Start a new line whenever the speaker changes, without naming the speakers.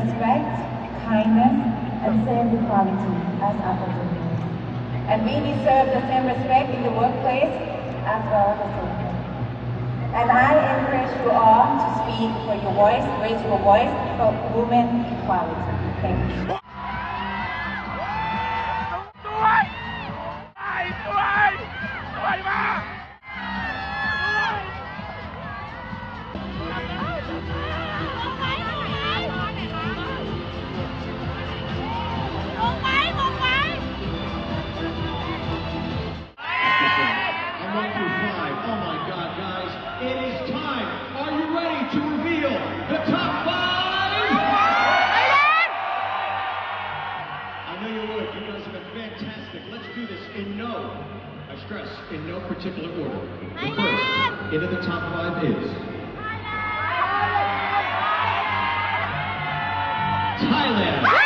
respect, kindness, and same equality as opportunities. And we deserve the same respect in the workplace as well as the same. And I encourage you all to speak for your voice, raise your voice for women equality. Thank you.
It is time. Are you ready to reveal the top 5? I know you would. You guys have been fantastic. Let's do this in I stress, in no particular order. The first into the top 5 is Thailand.